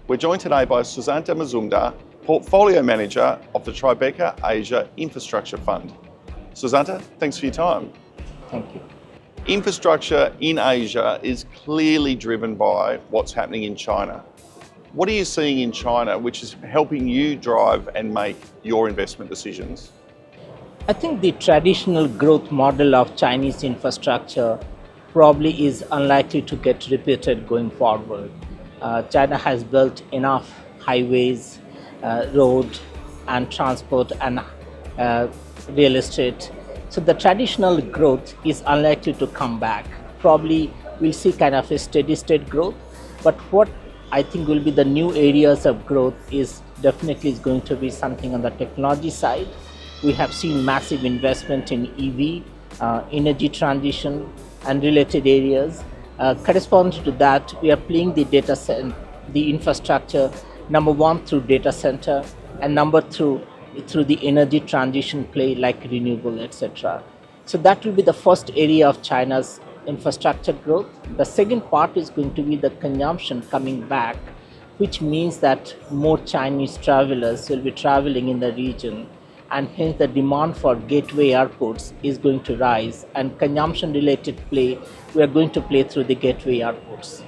We're joined today by Susanta Mazumdar, Portfolio Manager of the Tribeca Asia Infrastructure Fund. Susanta, thanks for your time. Thank you. Infrastructure in Asia is clearly driven by what's happening in China. What are you seeing in China which is helping you drive and make your investment decisions? I think the traditional growth model of Chinese infrastructure probably is unlikely to get repeated going forward. China has built enough highways, road and transport and real estate. So the traditional growth is unlikely to come back. Probably we'll see kind of a steady state growth, but what I think will be the new areas of growth is definitely going to be something on the technology side. We have seen massive investment in EV, energy transition and related areas. Corresponding to that, we are playing the data center, the infrastructure, number one through data center, and number two through the energy transition play like renewable, etc. So that will be the first area of China's infrastructure growth. The second part is going to be the consumption coming back, which means that more Chinese travelers will be traveling in the region, and hence the demand for gateway airports is going to rise, and consumption related play we are going to play through the gateway airports.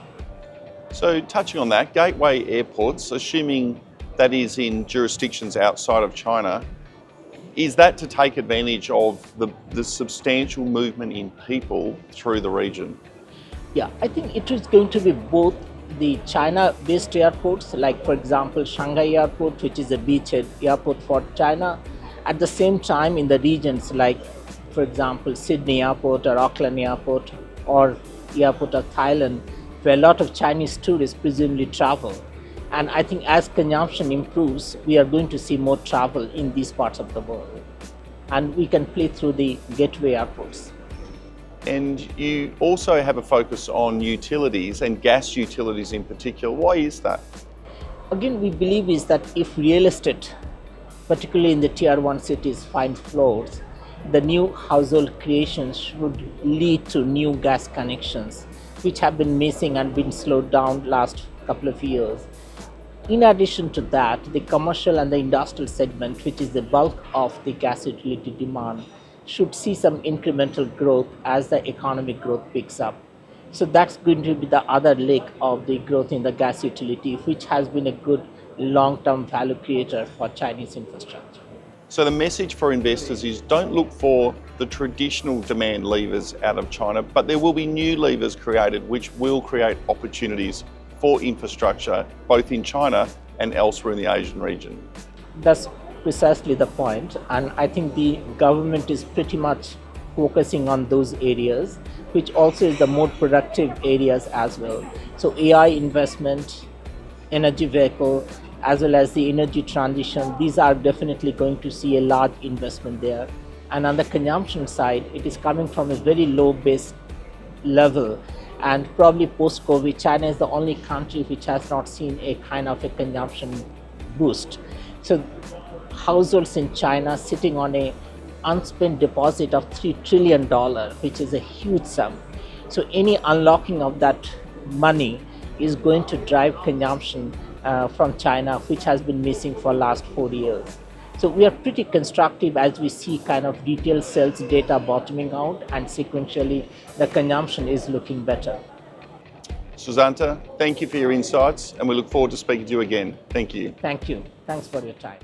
So touching on that, gateway airports, assuming that is in jurisdictions outside of China, is that to take advantage of the substantial movement in people through the region? Yeah, I think it is going to be both the China-based airports, like for example Shanghai Airport, which is a beachhead airport for China. At the same time, in the regions like, for example, Sydney Airport or Auckland Airport or Airport of Thailand, where a lot of Chinese tourists presumably travel. And I think as consumption improves, we are going to see more travel in these parts of the world. And we can play through the gateway airports. And you also have a focus on utilities and gas utilities in particular. Why is that? Again, we believe is that if real estate, particularly in the tier 1 cities, find floors, the new household creations should lead to new gas connections, which have been missing and been slowed down last couple of years. In addition to that, the commercial and the industrial segment, which is the bulk of the gas utility demand, should see some incremental growth as the economic growth picks up. So that's going to be the other leg of the growth in the gas utility, which has been a good long-term value creator for Chinese infrastructure. So the message for investors is don't look for the traditional demand levers out of China, but there will be new levers created which will create opportunities for infrastructure, both in China and elsewhere in the Asian region. That's precisely the point, and I think the government is pretty much focusing on those areas, which also is the more productive areas as well. So AI investment, energy vehicle, as well as the energy transition, these are definitely going to see a large investment there. And on the consumption side, it is coming from a very low base level. And probably post-COVID, China is the only country which has not seen a kind of a consumption boost. So households in China sitting on a unspent deposit of $3 trillion, which is a huge sum. So any unlocking of that money is going to drive consumption from China, which has been missing for last 4 years. So we are pretty constructive as we see kind of retail sales data bottoming out, and sequentially the consumption is looking better. Susanta, thank you for your insights, and we look forward to speaking to you again. Thank you. Thank you. Thanks for your time.